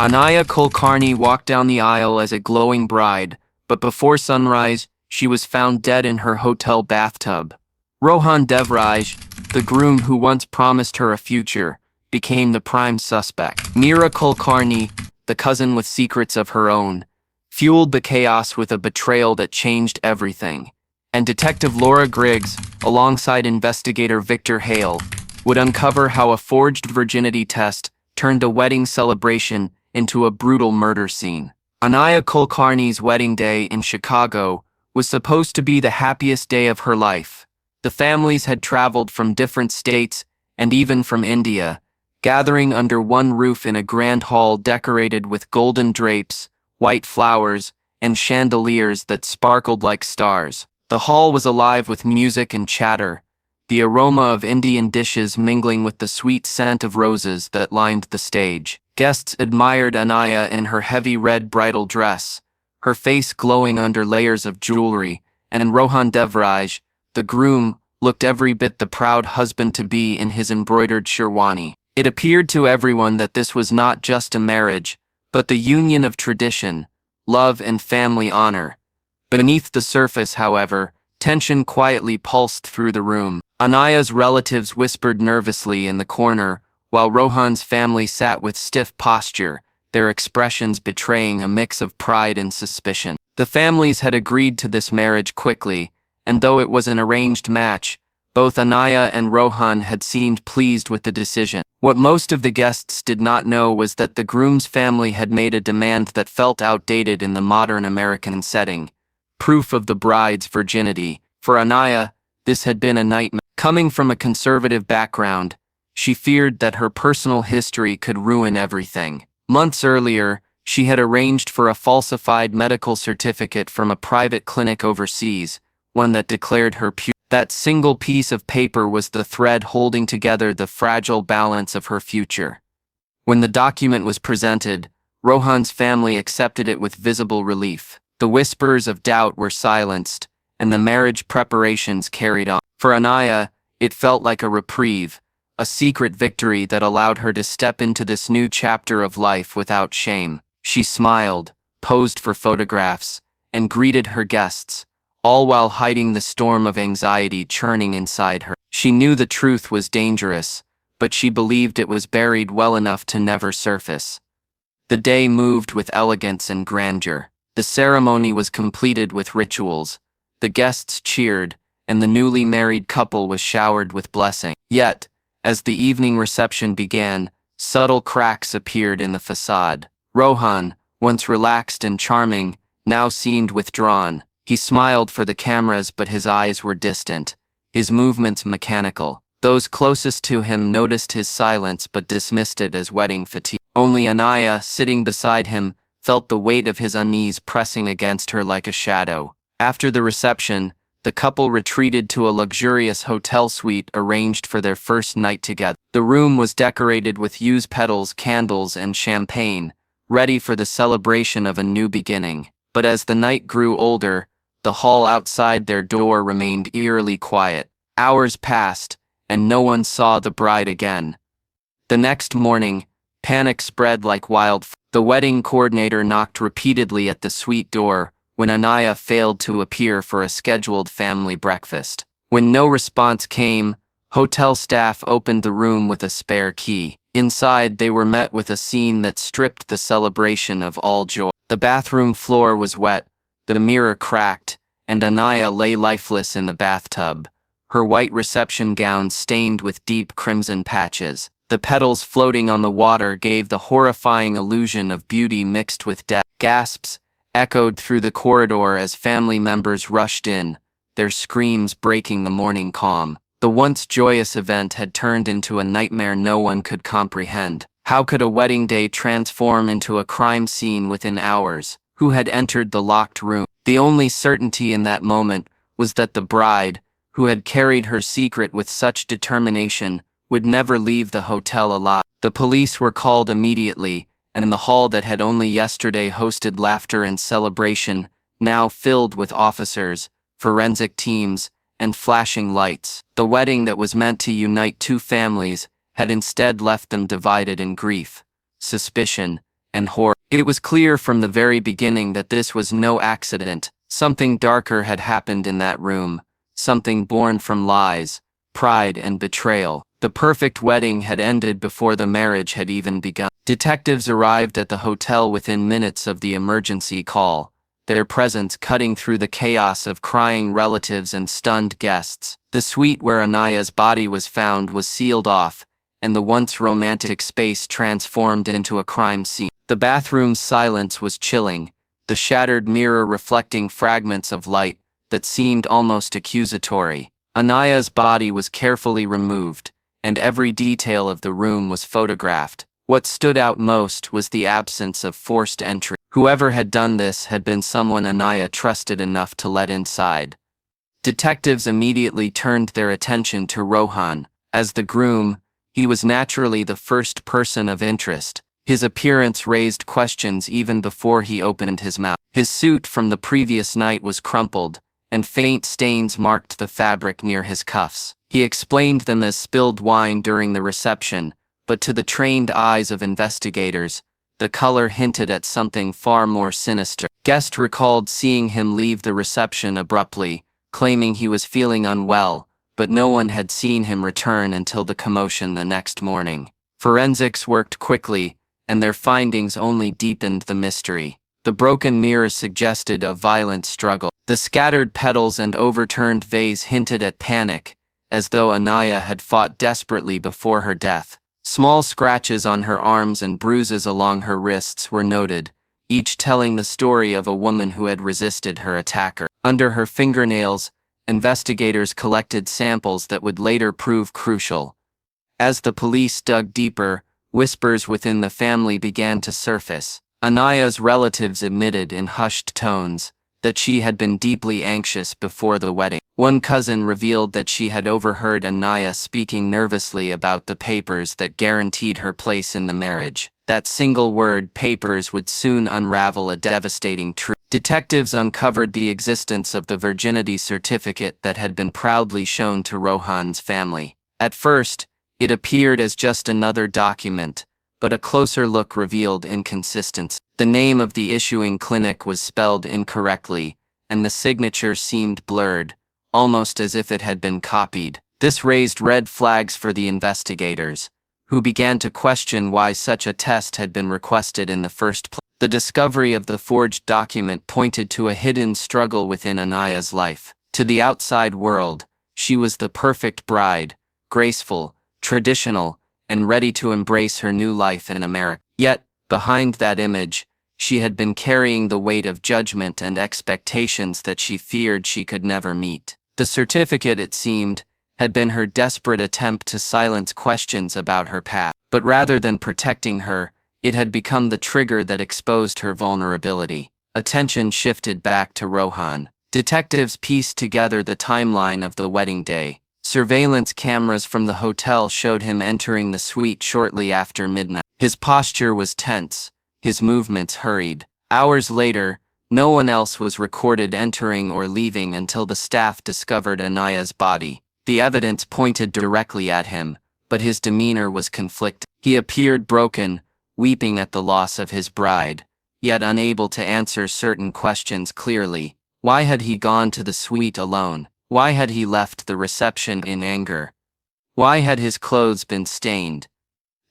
Anaya Kulkarni walked down the aisle as a glowing bride, but before sunrise, she was found dead in her hotel bathtub. Rohan Devraj, the groom who once promised her a future, became the prime suspect. Meera Kulkarni, the cousin with secrets of her own, fueled the chaos with a betrayal that changed everything. And Detective Laura Griggs, alongside investigator Victor Hale, would uncover how a forged virginity test turned a wedding celebration into a brutal murder scene. Anaya Kulkarni's wedding day in Chicago was supposed to be the happiest day of her life. The families had traveled from different states and even from India, gathering under one roof in a grand hall decorated with golden drapes, white flowers, and chandeliers that sparkled like stars. The hall was alive with music and chatter, the aroma of Indian dishes mingling with the sweet scent of roses that lined the stage. Guests admired Anaya in her heavy red bridal dress, her face glowing under layers of jewelry, and Rohan Devraj, the groom, looked every bit the proud husband-to-be in his embroidered sherwani. It appeared to everyone that this was not just a marriage, but the union of tradition, love, and family honor. Beneath the surface, however, tension quietly pulsed through the room. Anaya's relatives whispered nervously in the corner, while Rohan's family sat with stiff posture, their expressions betraying a mix of pride and suspicion. The families had agreed to this marriage quickly, and though it was an arranged match, both Anaya and Rohan had seemed pleased with the decision. What most of the guests did not know was that the groom's family had made a demand that felt outdated in the modern American setting: proof of the bride's virginity. For Anaya, this had been a nightmare. Coming from a conservative background, she feared that her personal history could ruin everything. Months earlier, she had arranged for a falsified medical certificate from a private clinic overseas, one that declared her pure. That single piece of paper was the thread holding together the fragile balance of her future. When the document was presented, Rohan's family accepted it with visible relief. The whispers of doubt were silenced, and the marriage preparations carried on. For Anaya, it felt like a reprieve, a secret victory that allowed her to step into this new chapter of life without shame. She smiled, posed for photographs, and greeted her guests, all while hiding the storm of anxiety churning inside her. She knew the truth was dangerous, but she believed it was buried well enough to never surface. The day moved with elegance and grandeur. The ceremony was completed with rituals. The guests cheered, and the newly married couple was showered with blessing. Yet, as the evening reception began, subtle cracks appeared in the facade. Rohan, once relaxed and charming, now seemed withdrawn. He smiled for the cameras, but his eyes were distant, his movements mechanical. Those closest to him noticed his silence but dismissed it as wedding fatigue. Only Anaya, sitting beside him, felt the weight of his unease pressing against her like a shadow. After the reception, the couple retreated to a luxurious hotel suite arranged for their first night together. The room was decorated with yews petals, candles, and champagne, ready for the celebration of a new beginning. But as the night grew older, the hall outside their door remained eerily quiet. Hours passed, and no one saw the bride again. The next morning, panic spread like wildfire. The wedding coordinator knocked repeatedly at the suite door when Anaya failed to appear for a scheduled family breakfast. When no response came, hotel staff opened the room with a spare key. Inside, they were met with a scene that stripped the celebration of all joy. The bathroom floor was wet, the mirror cracked, and Anaya lay lifeless in the bathtub, her white reception gown stained with deep crimson patches. The petals floating on the water gave the horrifying illusion of beauty mixed with death. Gasps echoed through the corridor as family members rushed in, their screams breaking the morning calm. The once joyous event had turned into a nightmare no one could comprehend. How could a wedding day transform into a crime scene within hours? Who had entered the locked room? The only certainty in that moment was that the bride, who had carried her secret with such determination, would never leave the hotel alive. The police were called immediately, and in the hall that had only yesterday hosted laughter and celebration, now filled with officers, forensic teams, and flashing lights. The wedding that was meant to unite two families had instead left them divided in grief, suspicion, and horror. It was clear from the very beginning that this was no accident. Something darker had happened in that room, something born from lies, pride, and betrayal. The perfect wedding had ended before the marriage had even begun. Detectives arrived at the hotel within minutes of the emergency call, their presence cutting through the chaos of crying relatives and stunned guests. The suite where Anaya's body was found was sealed off, and the once romantic space transformed into a crime scene. The bathroom's silence was chilling, the shattered mirror reflecting fragments of light that seemed almost accusatory. Anaya's body was carefully removed, and every detail of the room was photographed. What stood out most was the absence of forced entry. Whoever had done this had been someone Anaya trusted enough to let inside. Detectives immediately turned their attention to Rohan. As the groom, he was naturally the first person of interest. His appearance raised questions even before he opened his mouth. His suit from the previous night was crumpled, and faint stains marked the fabric near his cuffs. He explained them as spilled wine during the reception, but to the trained eyes of investigators, the color hinted at something far more sinister. Guest recalled seeing him leave the reception abruptly, claiming he was feeling unwell, but no one had seen him return until the commotion the next morning. Forensics worked quickly, and their findings only deepened the mystery. The broken mirror suggested a violent struggle. The scattered petals and overturned vase hinted at panic, as though Anaya had fought desperately before her death. Small scratches on her arms and bruises along her wrists were noted, each telling the story of a woman who had resisted her attacker. Under her fingernails, investigators collected samples that would later prove crucial. As the police dug deeper, whispers within the family began to surface. Anaya's relatives admitted in hushed tones that she had been deeply anxious before the wedding. One cousin revealed that she had overheard Anaya speaking nervously about the papers that guaranteed her place in the marriage. That single word, papers, would soon unravel a devastating truth. Detectives uncovered the existence of the virginity certificate that had been proudly shown to Rohan's family. At first, it appeared as just another document, but a closer look revealed inconsistency. The name of the issuing clinic was spelled incorrectly, and the signature seemed blurred, almost as if it had been copied. This raised red flags for the investigators, who began to question why such a test had been requested in the first place. The discovery of the forged document pointed to a hidden struggle within Anaya's life. To the outside world, she was the perfect bride, graceful, traditional, and ready to embrace her new life in America. Yet, behind that image, she had been carrying the weight of judgment and expectations that she feared she could never meet. The certificate, it seemed, had been her desperate attempt to silence questions about her past. But rather than protecting her, it had become the trigger that exposed her vulnerability. Attention shifted back to Rohan. Detectives pieced together the timeline of the wedding day. Surveillance cameras from the hotel showed him entering the suite shortly after midnight. His posture was tense, his movements hurried. Hours later, no one else was recorded entering or leaving until the staff discovered Anaya's body. The evidence pointed directly at him, but his demeanor was conflicted. He appeared broken, weeping at the loss of his bride, yet unable to answer certain questions clearly. Why had he gone to the suite alone? Why had he left the reception in anger? Why had his clothes been stained?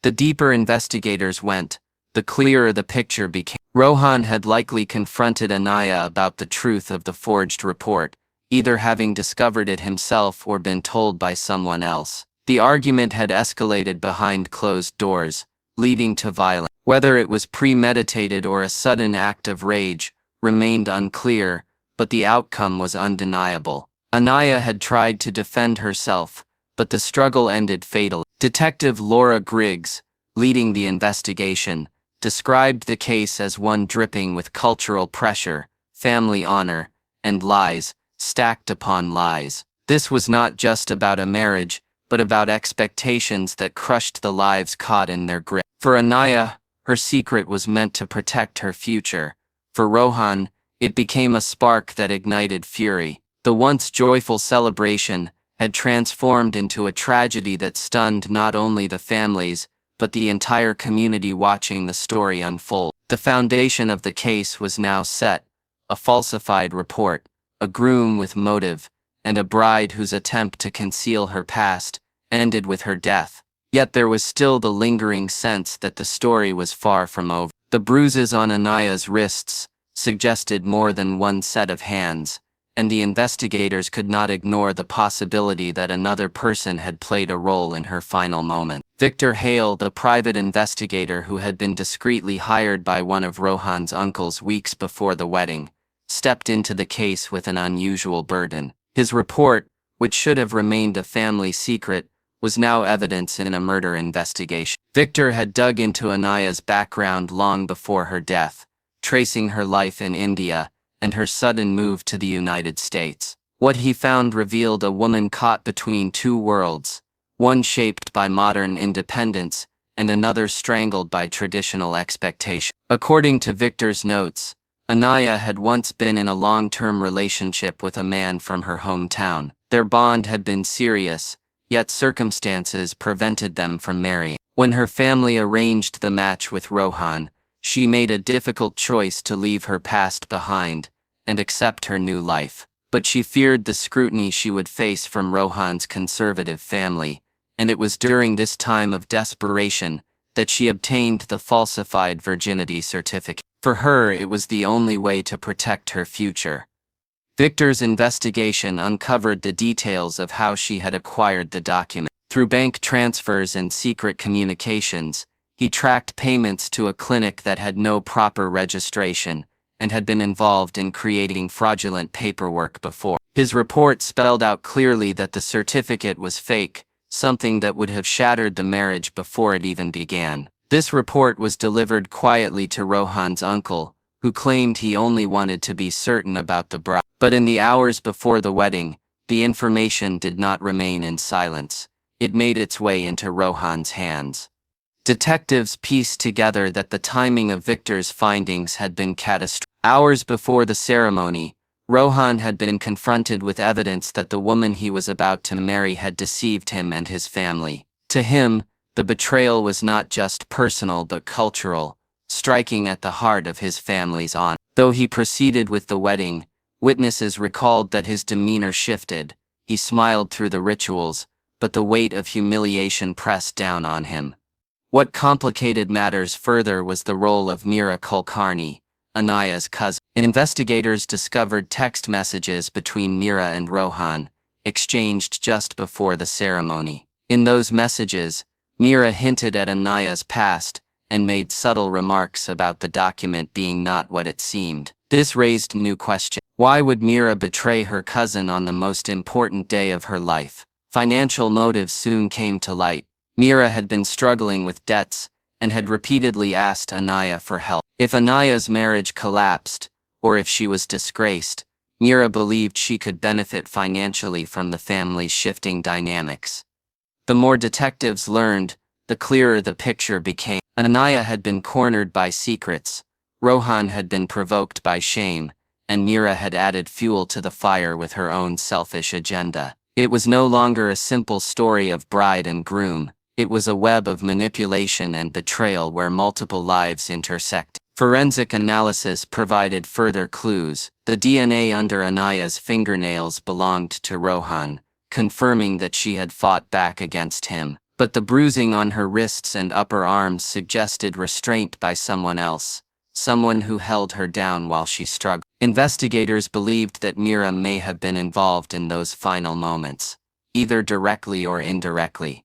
The deeper investigators went, the clearer the picture became. Rohan had likely confronted Anaya about the truth of the forged report, either having discovered it himself or been told by someone else. The argument had escalated behind closed doors, leading to violence. Whether it was premeditated or a sudden act of rage remained unclear, but the outcome was undeniable. Anaya had tried to defend herself, but the struggle ended fatally. Detective Laura Griggs, leading the investigation, described the case as one dripping with cultural pressure, family honor, and lies, stacked upon lies. This was not just about a marriage, but about expectations that crushed the lives caught in their grip. For Anaya, her secret was meant to protect her future. For Rohan, it became a spark that ignited fury. The once joyful celebration had transformed into a tragedy that stunned not only the families, but the entire community watching the story unfold. The foundation of the case was now set: a falsified report, a groom with motive, and a bride whose attempt to conceal her past ended with her death. Yet there was still the lingering sense that the story was far from over. The bruises on Anaya's wrists suggested more than one set of hands, and the investigators could not ignore the possibility that another person had played a role in her final moment. Victor Hale, the private investigator who had been discreetly hired by one of Rohan's uncles weeks before the wedding, stepped into the case with an unusual burden. His report, which should have remained a family secret, was now evidence in a murder investigation. Victor had dug into Anaya's background long before her death, tracing her life in India and her sudden move to the United States. What he found revealed a woman caught between two worlds, one shaped by modern independence and another strangled by traditional expectation. According to Victor's notes, Anaya had once been in a long-term relationship with a man from her hometown. Their bond had been serious, yet circumstances prevented them from marrying. When her family arranged the match with Rohan, she made a difficult choice to leave her past behind and accept her new life. But she feared the scrutiny she would face from Rohan's conservative family, and it was during this time of desperation that she obtained the falsified virginity certificate. For her, it was the only way to protect her future. Victor's investigation uncovered the details of how she had acquired the document. Through bank transfers and secret communications, he tracked payments to a clinic that had no proper registration and had been involved in creating fraudulent paperwork before. His report spelled out clearly that the certificate was fake, something that would have shattered the marriage before it even began. This report was delivered quietly to Rohan's uncle, who claimed he only wanted to be certain about the bride. But in the hours before the wedding, the information did not remain in silence. It made its way into Rohan's hands. Detectives pieced together that the timing of Victor's findings had been catastrophic. Hours before the ceremony, Rohan had been confronted with evidence that the woman he was about to marry had deceived him and his family. To him, the betrayal was not just personal but cultural, striking at the heart of his family's honor. Though he proceeded with the wedding, witnesses recalled that his demeanor shifted. He smiled through the rituals, but the weight of humiliation pressed down on him. What complicated matters further was the role of Meera Kulkarni, Anaya's cousin. Investigators discovered text messages between Meera and Rohan, exchanged just before the ceremony. In those messages, Meera hinted at Anaya's past and made subtle remarks about the document being not what it seemed. This raised new questions. Why would Meera betray her cousin on the most important day of her life? Financial motives soon came to light. Meera had been struggling with debts and had repeatedly asked Anaya for help. If Anaya's marriage collapsed, or if she was disgraced, Meera believed she could benefit financially from the family's shifting dynamics. The more detectives learned, the clearer the picture became. Anaya had been cornered by secrets, Rohan had been provoked by shame, and Meera had added fuel to the fire with her own selfish agenda. It was no longer a simple story of bride and groom. It was a web of manipulation and betrayal where multiple lives intersect. Forensic analysis provided further clues. The DNA under Anaya's fingernails belonged to Rohan, confirming that she had fought back against him. But the bruising on her wrists and upper arms suggested restraint by someone else, someone who held her down while she struggled. Investigators believed that Meera may have been involved in those final moments, either directly or indirectly.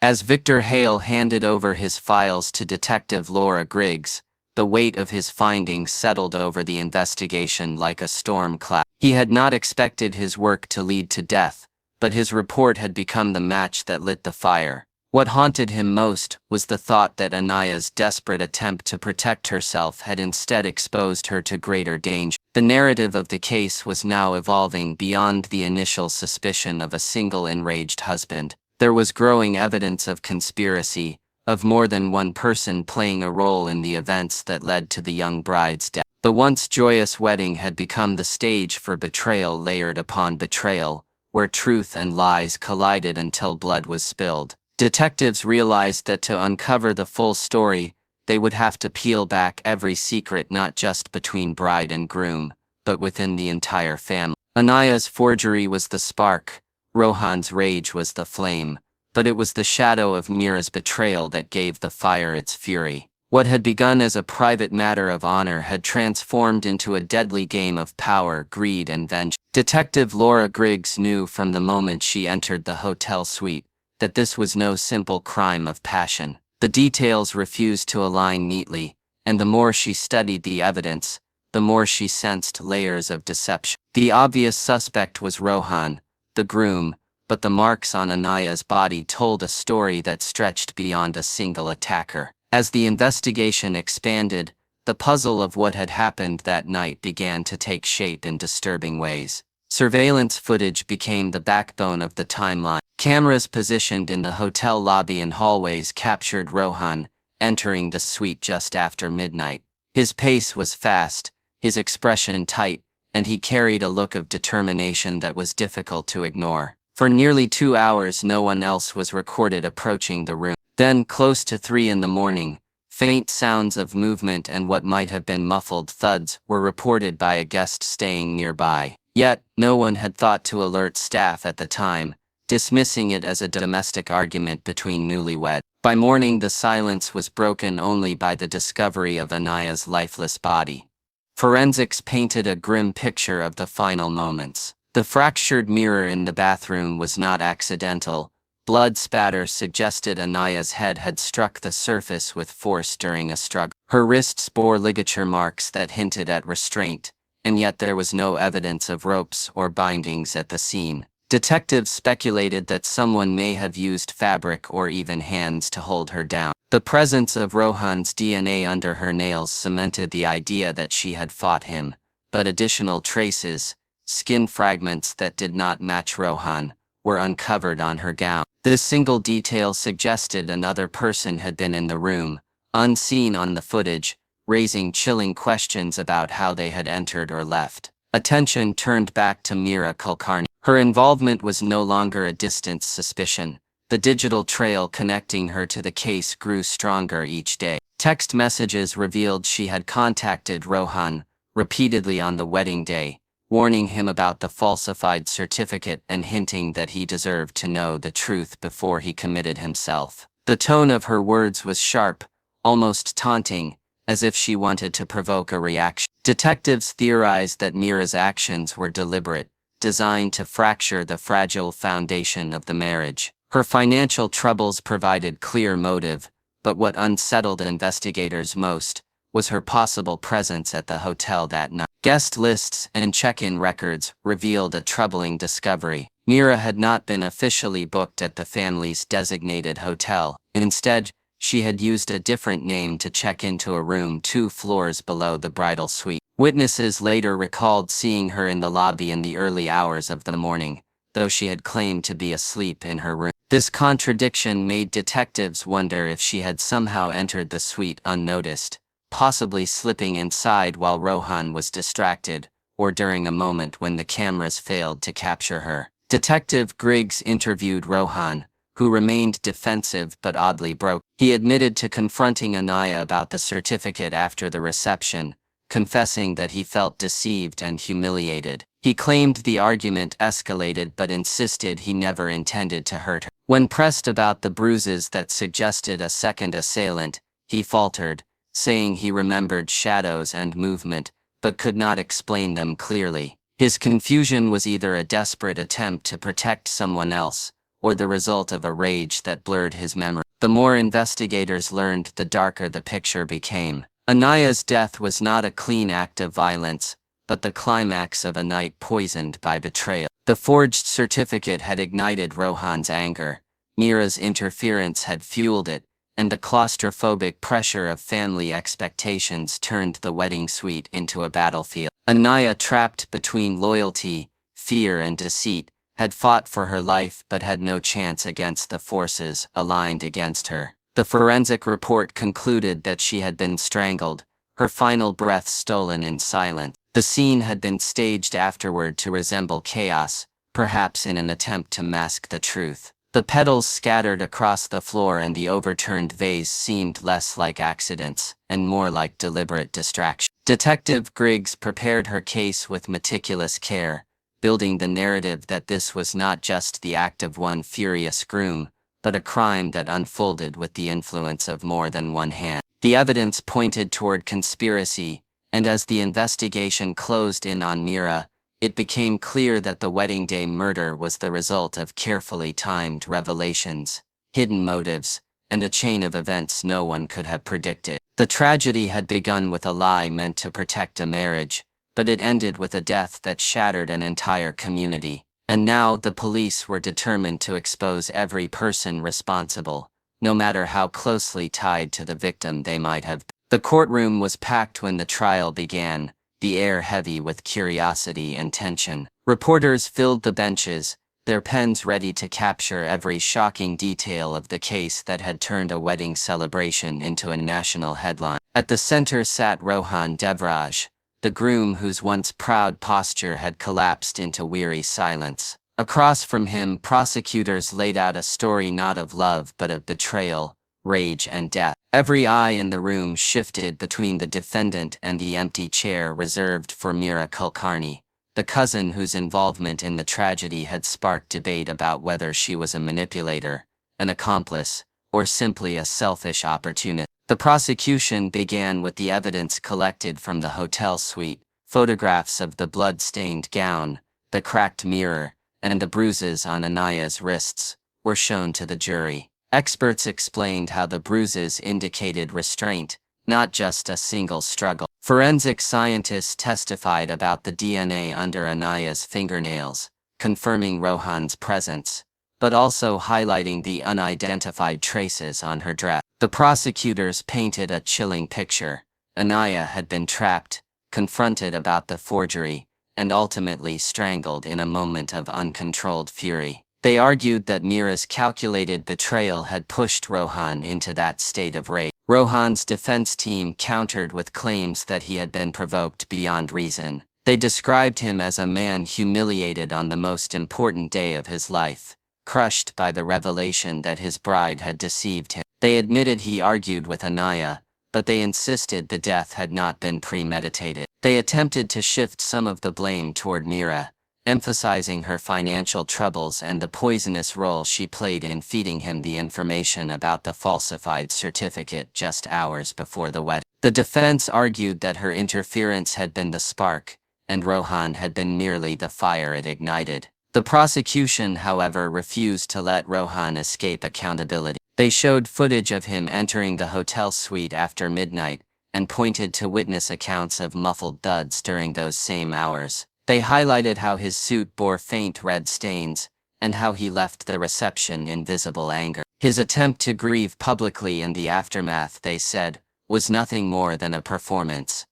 As Victor Hale handed over his files to Detective Laura Griggs, the weight of his findings settled over the investigation like a storm cloud. He had not expected his work to lead to death, but his report had become the match that lit the fire. What haunted him most was the thought that Anaya's desperate attempt to protect herself had instead exposed her to greater danger. The narrative of the case was now evolving beyond the initial suspicion of a single enraged husband. There was growing evidence of conspiracy, of more than one person playing a role in the events that led to the young bride's death. The once joyous wedding had become the stage for betrayal layered upon betrayal, where truth and lies collided until blood was spilled. Detectives realized that to uncover the full story, they would have to peel back every secret not just between bride and groom, but within the entire family. Anaya's forgery was the spark, Rohan's rage was the flame, but it was the shadow of Meera's betrayal that gave the fire its fury. What had begun as a private matter of honor had transformed into a deadly game of power, greed, and vengeance. Detective Laura Griggs knew from the moment she entered the hotel suite that this was no simple crime of passion. The details refused to align neatly, and the more she studied the evidence, the more she sensed layers of deception. The obvious suspect was Rohan, the groom, but the marks on Anaya's body told a story that stretched beyond a single attacker. As the investigation expanded, the puzzle of what had happened that night began to take shape in disturbing ways. Surveillance footage became the backbone of the timeline. Cameras positioned in the hotel lobby and hallways captured Rohan, entering the suite just after midnight. His pace was fast, his expression tight, and he carried a look of determination that was difficult to ignore. For nearly 2 hours no one else was recorded approaching the room. Then, close to 3 in the morning, faint sounds of movement and what might have been muffled thuds were reported by a guest staying nearby. Yet, no one had thought to alert staff at the time, dismissing it as a domestic argument between newlyweds. By morning the silence was broken only by the discovery of Anaya's lifeless body. Forensics painted a grim picture of the final moments. The fractured mirror in the bathroom was not accidental. Blood spatter suggested Anaya's head had struck the surface with force during a struggle. Her wrists bore ligature marks that hinted at restraint, and yet there was no evidence of ropes or bindings at the scene. Detectives speculated that someone may have used fabric or even hands to hold her down. The presence of Rohan's DNA under her nails cemented the idea that she had fought him, but additional traces, skin fragments that did not match Rohan, were uncovered on her gown. This single detail suggested another person had been in the room, unseen on the footage, raising chilling questions about how they had entered or left. Attention turned back to Anaya Kulkarni. Her involvement was no longer a distant suspicion. The digital trail connecting her to the case grew stronger each day. Text messages revealed she had contacted Rohan repeatedly on the wedding day, warning him about the falsified certificate and hinting that he deserved to know the truth before he committed himself. The tone of her words was sharp, almost taunting, as if she wanted to provoke a reaction. Detectives theorized that Meera's actions were deliberate, designed to fracture the fragile foundation of the marriage. Her financial troubles provided clear motive, but what unsettled investigators most was her possible presence at the hotel that night. Guest lists and check-in records revealed a troubling discovery. Meera had not been officially booked at the family's designated hotel. Instead, she had used a different name to check into a room 2 floors below the bridal suite. Witnesses later recalled seeing her in the lobby in the early hours of the morning, though she had claimed to be asleep in her room. This contradiction made detectives wonder if she had somehow entered the suite unnoticed, possibly slipping inside while Rohan was distracted, or during a moment when the cameras failed to capture her. Detective Griggs interviewed Rohan, who remained defensive but oddly broke. He admitted to confronting Anaya about the certificate after the reception, confessing that he felt deceived and humiliated. He claimed the argument escalated but insisted he never intended to hurt her. When pressed about the bruises that suggested a second assailant, he faltered, saying he remembered shadows and movement, but could not explain them clearly. His confusion was either a desperate attempt to protect someone else, or the result of a rage that blurred his memory. The more investigators learned, the darker the picture became. Anaya's death was not a clean act of violence, but the climax of a night poisoned by betrayal. The forged certificate had ignited Rohan's anger, Meera's interference had fueled it, and the claustrophobic pressure of family expectations turned the wedding suite into a battlefield. Anaya, trapped between loyalty, fear, and deceit, had fought for her life but had no chance against the forces aligned against her. The forensic report concluded that she had been strangled, her final breath stolen in silence. The scene had been staged afterward to resemble chaos, perhaps in an attempt to mask the truth. The petals scattered across the floor and the overturned vase seemed less like accidents and more like deliberate distraction. Detective Griggs prepared her case with meticulous care, building the narrative that this was not just the act of one furious groom, but a crime that unfolded with the influence of more than one hand. The evidence pointed toward conspiracy, and as the investigation closed in on Meera, it became clear that the wedding day murder was the result of carefully timed revelations, hidden motives, and a chain of events no one could have predicted. The tragedy had begun with a lie meant to protect a marriage, but it ended with a death that shattered an entire community. And now the police were determined to expose every person responsible, no matter how closely tied to the victim they might have been. The courtroom was packed when the trial began, the air heavy with curiosity and tension. Reporters filled the benches, their pens ready to capture every shocking detail of the case that had turned a wedding celebration into a national headline. At the center sat Rohan Devraj, the groom whose once proud posture had collapsed into weary silence. Across from him, prosecutors laid out a story not of love but of betrayal, rage, and death. Every eye in the room shifted between the defendant and the empty chair reserved for Anaya Kulkarni, the cousin whose involvement in the tragedy had sparked debate about whether she was a manipulator, an accomplice, or simply a selfish opportunist. The prosecution began with the evidence collected from the hotel suite: photographs of the blood-stained gown, the cracked mirror, and the bruises on Anaya's wrists were shown to the jury. Experts explained how the bruises indicated restraint, not just a single struggle. Forensic scientists testified about the DNA under Anaya's fingernails, confirming Rohan's presence, but also highlighting the unidentified traces on her dress. The prosecutors painted a chilling picture. Anaya had been trapped, confronted about the forgery, and ultimately strangled in a moment of uncontrolled fury. They argued that Meera's calculated betrayal had pushed Rohan into that state of rage. Rohan's defense team countered with claims that he had been provoked beyond reason. They described him as a man humiliated on the most important day of his life, crushed by the revelation that his bride had deceived him. They admitted he argued with Anaya, but they insisted the death had not been premeditated. They attempted to shift some of the blame toward Meera, emphasizing her financial troubles and the poisonous role she played in feeding him the information about the falsified certificate just hours before the wedding. The defense argued that her interference had been the spark, and Rohan had been merely the fire it ignited. The prosecution, however, refused to let Rohan escape accountability. They showed footage of him entering the hotel suite after midnight, and pointed to witness accounts of muffled thuds during those same hours. They highlighted how his suit bore faint red stains, and how he left the reception in visible anger. His attempt to grieve publicly in the aftermath, they said, was nothing more than a performance.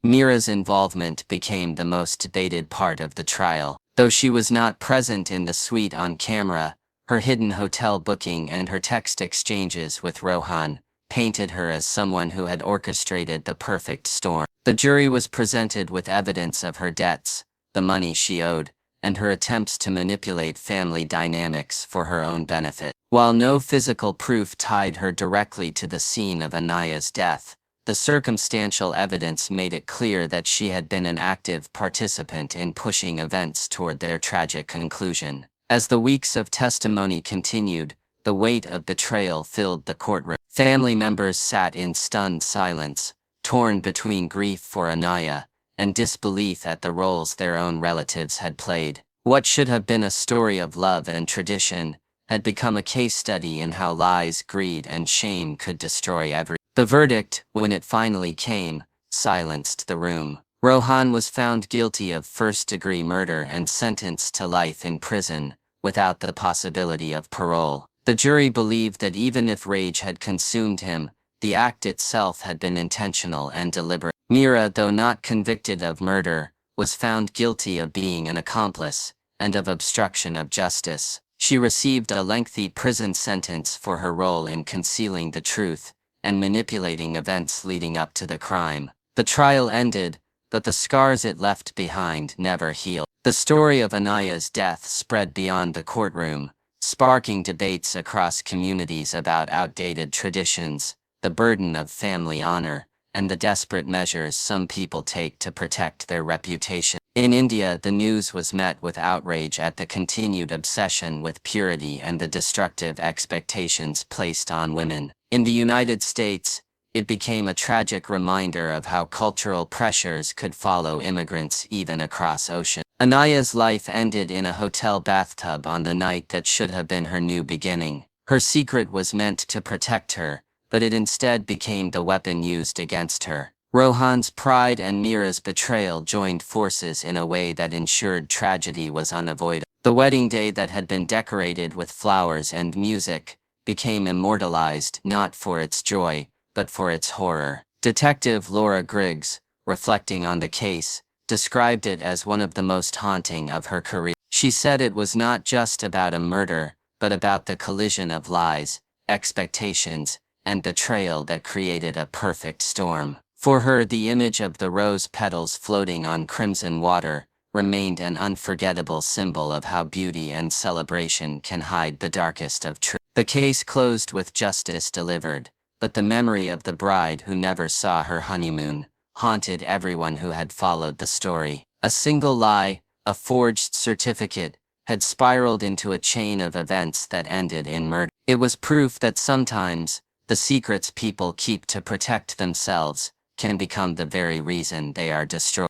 Meera's involvement became the most debated part of the trial. Though she was not present in the suite on camera, her hidden hotel booking and her text exchanges with Rohan painted her as someone who had orchestrated the perfect storm. The jury was presented with evidence of her debts, the money she owed, and her attempts to manipulate family dynamics for her own benefit. While no physical proof tied her directly to the scene of Anaya's death, the circumstantial evidence made it clear that she had been an active participant in pushing events toward their tragic conclusion. As the weeks of testimony continued, the weight of betrayal filled the courtroom. Family members sat in stunned silence, torn between grief for Anaya and disbelief at the roles their own relatives had played. What should have been a story of love and tradition had become a case study in how lies, greed, and shame could destroy everything. The verdict, when it finally came, silenced the room. Rohan was found guilty of first-degree murder and sentenced to life in prison, without the possibility of parole. The jury believed that even if rage had consumed him, the act itself had been intentional and deliberate. Meera, though not convicted of murder, was found guilty of being an accomplice, and of obstruction of justice. She received a lengthy prison sentence for her role in concealing the truth and manipulating events leading up to the crime. The trial ended, but the scars it left behind never healed. The story of Anaya's death spread beyond the courtroom, sparking debates across communities about outdated traditions, the burden of family honor, and the desperate measures some people take to protect their reputation. In India, the news was met with outrage at the continued obsession with purity and the destructive expectations placed on women. In the United States, it became a tragic reminder of how cultural pressures could follow immigrants even across oceans. Anaya's life ended in a hotel bathtub on the night that should have been her new beginning. Her secret was meant to protect her, but it instead became the weapon used against her. Rohan's pride and Meera's betrayal joined forces in a way that ensured tragedy was unavoidable. The wedding day that had been decorated with flowers and music became immortalized not for its joy, but for its horror. Detective Laura Griggs, reflecting on the case, described it as one of the most haunting of her career. She said it was not just about a murder, but about the collision of lies, expectations, and betrayal that created a perfect storm. For her, the image of the rose petals floating on crimson water remained an unforgettable symbol of how beauty and celebration can hide the darkest of truth. The case closed with justice delivered, but the memory of the bride who never saw her honeymoon haunted everyone who had followed the story. A single lie, a forged certificate, had spiraled into a chain of events that ended in murder. It was proof that sometimes, the secrets people keep to protect themselves can become the very reason they are destroyed.